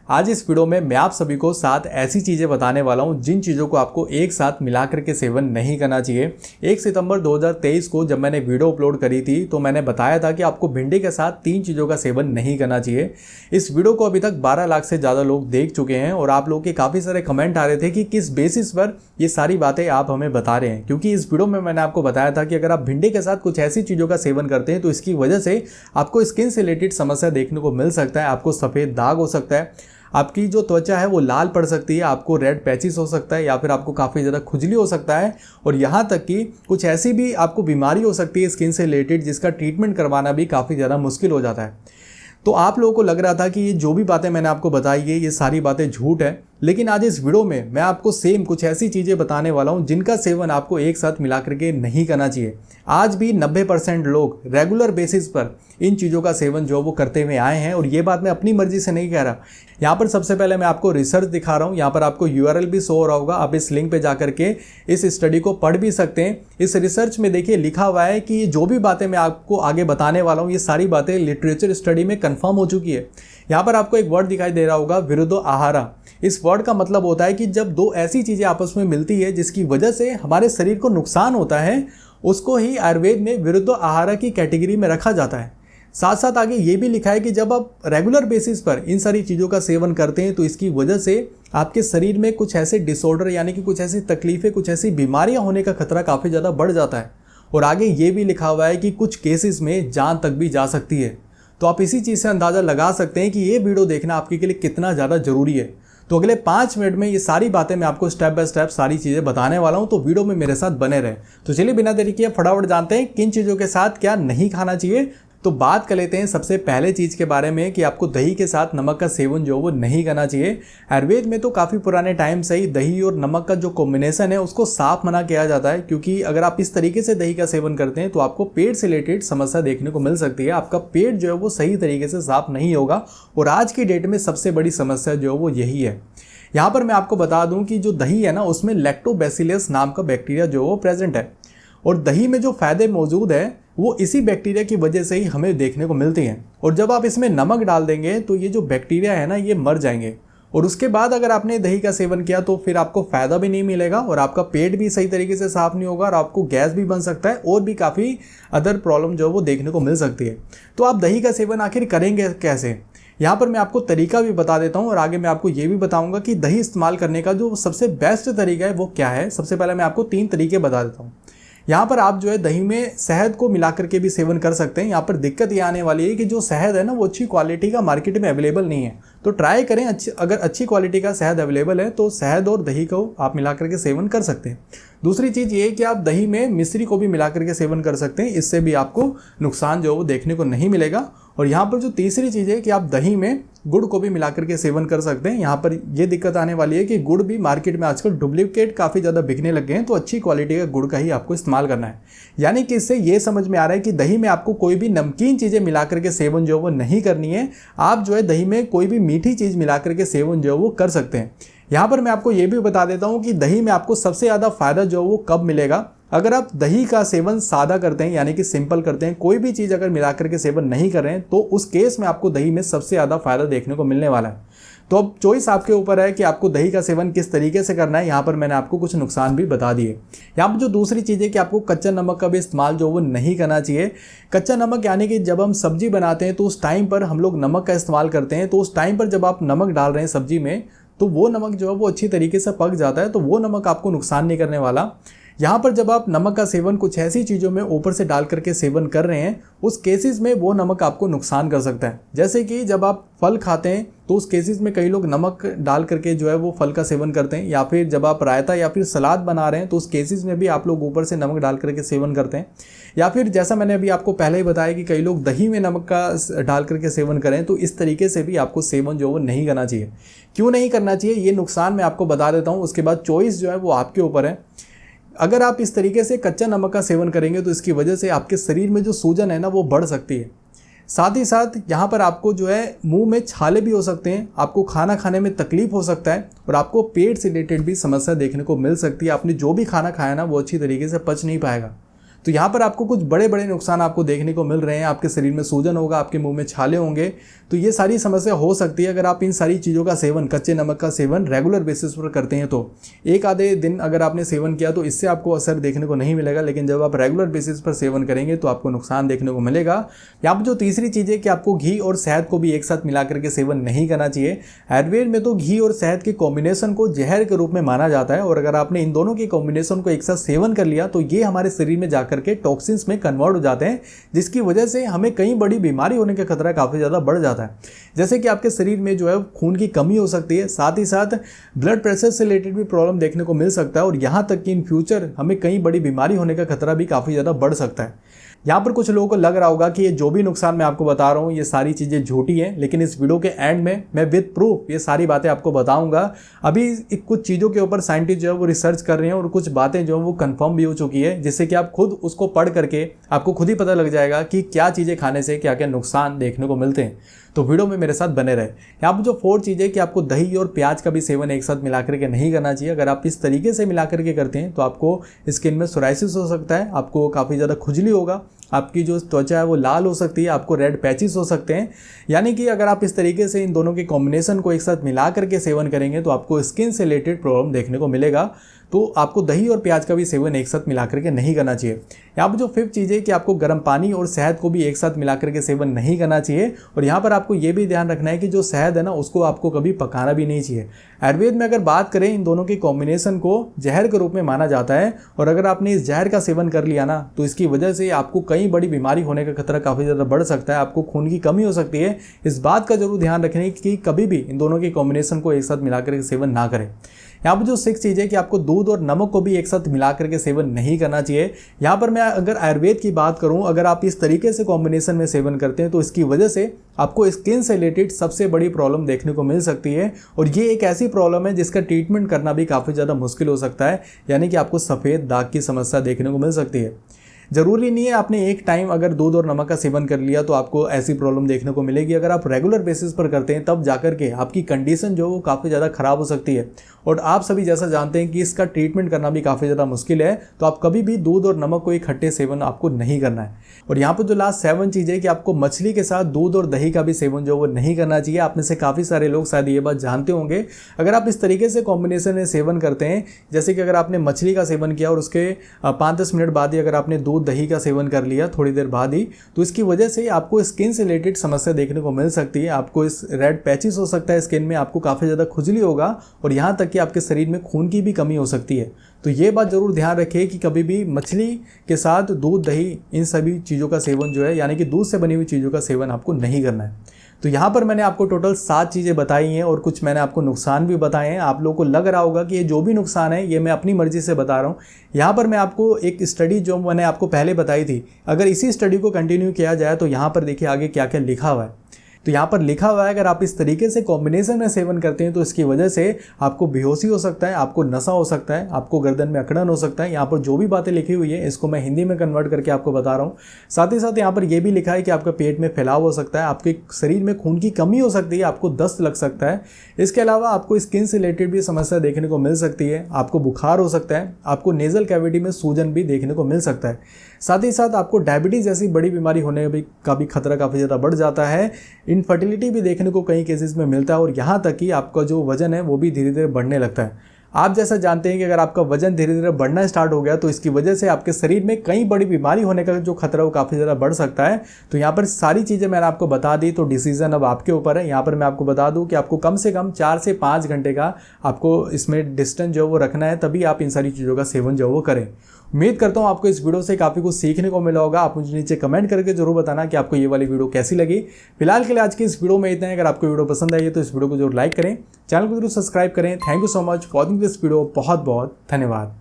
आज इस वीडियो में मैं आप सभी को 7 ऐसी चीज़ें बताने वाला हूं जिन चीज़ों को आपको एक साथ मिला करके सेवन नहीं करना चाहिए। 1 सितंबर 2023 को जब मैंने वीडियो अपलोड करी थी तो मैंने बताया था कि आपको भिंडी के साथ 3 चीज़ों का सेवन नहीं करना चाहिए। इस वीडियो को अभी तक 12 लाख से ज़्यादा लोग देख चुके हैं और आप लोगों के काफ़ी सारे कमेंट आ रहे थे कि किस बेसिस पर ये सारी बातें आप हमें बता रहे हैं, क्योंकि इस वीडियो में मैंने आपको बताया था कि अगर आप भिंडी के साथ कुछ ऐसी चीज़ों का सेवन करते हैं तो इसकी वजह से आपको स्किन से रिलेटेड समस्या देखने को मिल सकता है। आपको सफ़ेद दाग हो सकता है, आपकी जो त्वचा है वो लाल पड़ सकती है, आपको रेड पैचेस हो सकता है या फिर आपको काफ़ी ज़्यादा खुजली हो सकता है और यहाँ तक कि कुछ ऐसी भी आपको बीमारी हो सकती है स्किन से रिलेटेड जिसका ट्रीटमेंट करवाना भी काफ़ी ज़्यादा मुश्किल हो जाता है। तो आप लोगों को लग रहा था कि ये जो भी बातें मैंने आपको बताई है ये सारी बातें झूठ है, लेकिन आज इस वीडियो में मैं आपको सेम कुछ ऐसी चीज़ें बताने वाला हूँ जिनका सेवन आपको एक साथ मिला करके नहीं करना चाहिए। आज भी 90% लोग रेगुलर बेसिस पर इन चीज़ों का सेवन जो वो करते हुए आए हैं और ये बात मैं अपनी मर्जी से नहीं कह रहा। यहाँ पर सबसे पहले मैं आपको रिसर्च दिखा रहा हूँ, यहाँ पर आपको URL भी शो हो रहा होगा, आप इस लिंक पे जा करके इस स्टडी को पढ़ भी सकते हैं। इस रिसर्च में देखिए लिखा हुआ है कि ये जो भी बातें मैं आपको आगे बताने वाला हूँ ये सारी बातें लिटरेचर स्टडी में कन्फर्म हो चुकी है। यहाँ पर आपको एक वर्ड दिखाई दे रहा होगा, विरुद्ध आहारा। इस वर्ड का मतलब होता है कि जब दो ऐसी चीज़ें आपस में मिलती है जिसकी वजह से हमारे शरीर को नुकसान होता है, उसको ही आयुर्वेद में विरुद्ध आहार की कैटेगरी में रखा जाता है। साथ साथ आगे ये भी लिखा है कि जब आप रेगुलर बेसिस पर इन सारी चीज़ों का सेवन करते हैं तो इसकी वजह से आपके शरीर में कुछ ऐसे डिसऑर्डर यानी कि कुछ ऐसी तकलीफ़ें, कुछ ऐसी बीमारियां होने का खतरा काफ़ी ज़्यादा बढ़ जाता है। और आगे ये भी लिखा हुआ है कि कुछ केसेस में जान तक भी जा सकती है। तो आप इसी चीज़ से अंदाज़ा लगा सकते हैं कि ये वीडियो देखना आपके लिए कितना ज़्यादा ज़रूरी है। तो अगले 5 मिनट में ये सारी बातें मैं आपको स्टेप बाय स्टेप सारी चीज़ें बताने वाला हूँ, तो वीडियो में मेरे साथ बने रहे। तो चलिए बिना देरी किए फटाफट जानते हैं किन चीज़ों के साथ क्या नहीं खाना चाहिए। तो बात कर लेते हैं सबसे पहले चीज़ के बारे में कि आपको दही के साथ नमक का सेवन जो वो नहीं करना चाहिए। आयुर्वेद में तो काफ़ी पुराने टाइम से ही दही और नमक का जो कॉम्बिनेशन है उसको साफ मना किया जाता है, क्योंकि अगर आप इस तरीके से दही का सेवन करते हैं तो आपको पेट से रिलेटेड समस्या देखने को मिल सकती है। आपका पेट जो है वो सही तरीके से साफ नहीं होगा और आज की डेट में सबसे बड़ी समस्या जो है वो यही है। यहाँ पर मैं आपको बता दूं कि जो दही है ना उसमें लैक्टोबैसिलस नाम का बैक्टीरिया जो वो प्रेजेंट है और दही में जो फ़ायदे मौजूद है वो इसी बैक्टीरिया की वजह से ही हमें देखने को मिलती हैं। और जब आप इसमें नमक डाल देंगे तो ये जो बैक्टीरिया है ना ये मर जाएंगे और उसके बाद अगर आपने दही का सेवन किया तो फिर आपको फ़ायदा भी नहीं मिलेगा और आपका पेट भी सही तरीके से साफ़ नहीं होगा और आपको गैस भी बन सकता है और भी काफ़ी अदर प्रॉब्लम जो वो देखने को मिल सकती है। तो आप दही का सेवन आखिर करेंगे कैसे, यहाँ पर मैं आपको तरीका भी बता देता हूँ और आगे मैं आपको ये भी बताऊँगा कि दही इस्तेमाल करने का जो सबसे बेस्ट तरीका है वो क्या है। सबसे पहले मैं आपको 3 तरीके बता देता हूँ। यहाँ पर आप जो है दही में शहद को मिला करके भी सेवन कर सकते हैं। यहाँ पर दिक्कत ये आने वाली है कि जो शहद है ना वो अच्छी क्वालिटी का मार्केट में अवेलेबल नहीं है, तो ट्राई करें अगर अच्छी क्वालिटी का शहद अवेलेबल है तो शहद और दही को आप मिला करके सेवन कर सकते हैं। दूसरी चीज़ ये है कि आप दही में मिश्री को भी मिला करके सेवन कर सकते हैं, इससे भी आपको नुकसान जो है वो देखने को नहीं मिलेगा। और यहाँ पर जो तीसरी चीज़ है कि आप दही में गुड़ को भी मिला करके सेवन कर सकते हैं। यहाँ पर ये दिक्कत आने वाली है कि गुड़ भी मार्केट में आजकल डुप्लीकेट काफ़ी ज़्यादा बिकने लग गए हैं, तो अच्छी क्वालिटी का गुड़ का ही आपको इस्तेमाल करना है। यानी कि इससे ये समझ में आ रहा है कि दही में आपको कोई भी नमकीन चीज़ें मिला करके सेवन जो है वो नहीं करनी है। आप जो है दही में कोई भी मीठी चीज़ मिला करके सेवन जो है वो कर सकते हैं। यहाँ पर मैं आपको ये भी बता देता हूँ कि दही में आपको सबसे ज़्यादा फ़ायदा जो है वो कब मिलेगा। अगर आप दही का सेवन सादा करते हैं यानी कि सिंपल करते हैं, कोई भी चीज़ अगर मिला करके सेवन नहीं कर रहे हैं तो उस केस में आपको दही में सबसे ज़्यादा फ़ायदा देखने को मिलने वाला है। तो अब चॉइस आपके ऊपर है कि आपको दही का सेवन किस तरीके से करना है। यहाँ पर मैंने आपको कुछ नुकसान भी बता दिए। यहाँ पर जो दूसरी चीज़ है कि आपको कच्चा नमक का भी इस्तेमाल जो वो नहीं करना चाहिए। कच्चा नमक यानी कि जब हम सब्जी बनाते हैं तो उस टाइम पर हम लोग नमक का इस्तेमाल करते हैं, तो उस टाइम पर जब आप नमक डाल रहे हैं सब्जी में तो वो नमक जो है वो अच्छी तरीके से पक जाता है, तो वो नमक आपको नुकसान नहीं करने वाला। यहाँ पर जब आप नमक का सेवन कुछ ऐसी चीज़ों में ऊपर से डाल करके सेवन कर रहे हैं उस केसेस में वो नमक आपको नुकसान कर सकता है। जैसे कि जब आप फल खाते हैं तो उस केसेस में कई लोग नमक डाल करके जो है वो फल का सेवन करते हैं, या फिर जब आप रायता या फिर सलाद बना रहे हैं तो उस केसेस में भी आप लोग ऊपर से नमक डाल करके सेवन करते हैं। या फिर जैसा मैंने अभी आपको पहले ही बताया कि कई लोग दही में नमक का डाल करके सेवन करें, तो इस तरीके से भी आपको सेवन जो वो नहीं करना चाहिए। क्यों नहीं करना चाहिए ये नुकसान मैं आपको बता देता हूँ, उसके बाद चॉइस जो है वो आपके ऊपर है। अगर आप इस तरीके से कच्चा नमक का सेवन करेंगे तो इसकी वजह से आपके शरीर में जो सूजन है ना वो बढ़ सकती है। साथ ही साथ यहाँ पर आपको जो है मुंह में छाले भी हो सकते हैं, आपको खाना खाने में तकलीफ हो सकता है और आपको पेट से रिलेटेड भी समस्या देखने को मिल सकती है। आपने जो भी खाना खाया ना वो अच्छी तरीके से पच नहीं पाएगा। तो यहाँ पर आपको कुछ बड़े बड़े नुकसान आपको देखने को मिल रहे हैं। आपके शरीर में सूजन होगा, आपके मुंह में छाले होंगे। तो ये सारी समस्या हो सकती है अगर आप इन सारी चीज़ों का सेवन, कच्चे नमक का सेवन रेगुलर बेसिस पर करते हैं। तो एक आधे दिन अगर आपने सेवन किया तो इससे आपको असर देखने को नहीं मिलेगा, लेकिन जब आप रेगुलर बेसिस पर सेवन करेंगे तो आपको नुकसान देखने को मिलेगा। यहाँ पर जो तीसरी चीज़ है कि आपको घी और शहद को भी एक साथ मिला करके सेवन नहीं करना चाहिए। आयुर्वेद में तो घी और शहद के कॉम्बिनेशन को जहर के रूप में माना जाता है, और अगर आपने इन दोनों के कॉम्बिनेशन को एक साथ सेवन कर लिया तो ये हमारे शरीर में जाकर के टॉक्सिन्स में कन्वर्ट हो जाते हैं, जिसकी वजह से हमें कई बड़ी बीमारी होने का खतरा काफ़ी ज़्यादा बढ़ जाता है। जैसे कि आपके शरीर में जो है खून की कमी हो सकती है, साथ ही साथ ब्लड प्रेशर से रिलेटेड भी प्रॉब्लम देखने को मिल सकता है, और यहाँ तक कि इन फ्यूचर हमें कई बड़ी बीमारी होने का खतरा भी काफ़ी ज़्यादा बढ़ सकता है। यहाँ पर कुछ लोगों को लग रहा होगा कि ये जो भी नुकसान मैं आपको बता रहा हूँ ये सारी चीज़ें झूठी हैं, लेकिन इस वीडियो के एंड में मैं विद प्रूफ ये सारी बातें आपको बताऊंगा। अभी कुछ चीज़ों के ऊपर साइंटिस्ट जो है वो रिसर्च कर रहे हैं, और कुछ बातें जो है वो कंफर्म भी हो चुकी है, जिससे कि आप खुद उसको पढ़ करके आपको खुद ही पता लग जाएगा कि क्या चीज़ें खाने से क्या क्या नुकसान देखने को मिलते हैं। तो वीडियो में मेरे साथ बने रहे। यहाँ पर जो 4 चीज़ है कि आपको दही और प्याज का भी सेवन एक साथ मिला करके नहीं करना चाहिए। अगर आप इस तरीके से मिला करके करते हैं तो आपको स्किन में सोराइसिस हो सकता है, आपको काफ़ी ज़्यादा खुजली होगा, आपकी जो त्वचा है वो लाल हो सकती है, आपको रेड पैचेस हो सकते हैं। यानी कि अगर आप इस तरीके से इन दोनों के कॉम्बिनेशन को एक साथ मिला करके सेवन करेंगे तो आपको स्किन से रिलेटेड प्रॉब्लम देखने को मिलेगा। तो आपको दही और प्याज का भी सेवन एक साथ मिला करके नहीं करना चाहिए। यहाँ पर जो 5th चीज़ है कि आपको गर्म पानी और शहद को भी एक साथ मिला करके सेवन नहीं करना चाहिए। और यहाँ पर आपको ये भी ध्यान रखना है कि जो शहद है ना उसको आपको कभी पकाना भी नहीं चाहिए। आयुर्वेद में अगर बात करें इन दोनों के कॉम्बिनेशन को जहर के रूप में माना जाता है, और अगर आपने इस जहर का सेवन कर लिया ना तो इसकी वजह से आपको कई बड़ी बीमारी होने का खतरा काफ़ी ज़्यादा बढ़ सकता है, आपको खून की कमी हो सकती है। इस बात का जरूर ध्यान रखें कि कभी भी इन दोनों के कॉम्बिनेशन को एक साथ मिला करके सेवन ना करें। यहाँ पर जो 6th चीज़ है कि आपको दूध और नमक को भी एक साथ मिला करके सेवन नहीं करना चाहिए। यहाँ पर मैं अगर आयुर्वेद की बात करूँ, अगर आप इस तरीके से कॉम्बिनेशन में सेवन करते हैं तो इसकी वजह से आपको स्किन से रिलेटेड सबसे बड़ी प्रॉब्लम देखने को मिल सकती है, और ये एक ऐसी प्रॉब्लम है जिसका ट्रीटमेंट करना भी काफ़ी ज़्यादा मुश्किल हो सकता है। यानी कि आपको सफ़ेद दाग की समस्या देखने को मिल सकती है। ज़रूरी नहीं है आपने एक टाइम अगर दूध और नमक का सेवन कर लिया तो आपको ऐसी प्रॉब्लम देखने को मिलेगी। अगर आप रेगुलर बेसिस पर करते हैं तब जाकर के आपकी कंडीशन जो वो काफ़ी ज़्यादा ख़राब हो सकती है, और आप सभी जैसा जानते हैं कि इसका ट्रीटमेंट करना भी काफ़ी ज़्यादा मुश्किल है। तो आप कभी भी दूध और नमक को इकट्ठे सेवन आपको नहीं करना है। और यहाँ पर जो लास्ट 7 चीज़ है कि आपको मछली के साथ दूध और दही का भी सेवन जो वो नहीं करना चाहिए। आप में से काफ़ी सारे लोग शायद ये बात जानते होंगे। अगर आप इस तरीके से कॉम्बिनेशन में सेवन करते हैं, जैसे कि अगर आपने मछली का सेवन किया और उसके 5-10 मिनट बाद ही अगर आपने दूध दही का सेवन कर लिया थोड़ी देर बाद ही, तो इसकी वजह से आपको स्किन से रिलेटेड समस्या देखने को मिल सकती है। आपको इस रेड पैचेस हो सकता है स्किन में, आपको काफ़ी ज़्यादा खुजली होगा, और यहाँ तक कि आपके शरीर में खून की भी कमी हो सकती है। तो ये बात ज़रूर ध्यान रखें कि कभी भी मछली के साथ दूध दही इन सभी चीज़ों का सेवन जो है, यानी कि दूध से बनी हुई चीज़ों का सेवन आपको नहीं करना है। तो यहाँ पर मैंने आपको टोटल 7 चीज़ें बताई हैं, और कुछ मैंने आपको नुकसान भी बताए हैं। आप लोगों को लग रहा होगा कि ये जो भी नुकसान है ये मैं अपनी मर्जी से बता रहा हूँ। यहाँ पर मैं आपको एक स्टडी जो मैंने आपको पहले बताई थी, अगर इसी स्टडी को कंटिन्यू किया जाए तो यहाँ पर देखिए आगे क्या क्या लिखा हुआ है। तो यहाँ पर लिखा हुआ है अगर आप इस तरीके से कॉम्बिनेशन में सेवन करते हैं तो इसकी वजह से आपको बेहोशी हो सकता है, आपको नशा हो सकता है, आपको गर्दन में अकड़न हो सकता है। यहाँ पर जो भी बातें लिखी हुई है इसको मैं हिंदी में कन्वर्ट करके आपको बता रहा हूँ। साथ ही साथ यहाँ पर यह भी लिखा है कि आपका पेट में फैलाव हो सकता है, आपके शरीर में खून की कमी हो सकती है, आपको दस्त लग सकता है। इसके अलावा आपको स्किन से रिलेटेड भी समस्या देखने को मिल सकती है, आपको बुखार हो सकता है, आपको नेजल कैविटी में सूजन भी देखने को मिल सकता है। साथ ही साथ आपको डायबिटीज़ जैसी बड़ी बीमारी होने का भी खतरा काफ़ी ज़्यादा बढ़ जाता है। इनफर्टिलिटी भी देखने को कई केसेस में मिलता है, और यहाँ तक कि आपका जो वजन है वो भी धीरे धीरे बढ़ने लगता है। आप जैसा जानते हैं कि अगर आपका वजन धीरे धीरे बढ़ना स्टार्ट हो गया तो इसकी वजह से आपके शरीर में कई बड़ी बीमारी होने का जो खतरा वो काफ़ी ज़्यादा बढ़ सकता है। तो यहाँ पर सारी चीज़ें मैंने आपको बता दी, तो डिसीजन अब आपके ऊपर है। यहाँ पर मैं आपको बता दूँ कि आपको कम से कम 4 से 5 घंटे का आपको इसमें डिस्टेंस जो वो रखना है, तभी आप इन सारी चीज़ों का सेवन जो वो करें। उम्मीद करता हूँ आपको इस वीडियो से काफ़ी कुछ सीखने को मिला होगा। आप मुझे नीचे कमेंट करके जरूर बताना कि आपको ये वाली वीडियो कैसी लगी। फिलहाल के लिए आज की इस वीडियो में इतना है। अगर आपको वीडियो पसंद आई है तो इस वीडियो को जरूर लाइक करें, चैनल को जरूर सब्सक्राइब करें। Thank you so much for watching this video. बहुत बहुत धन्यवाद।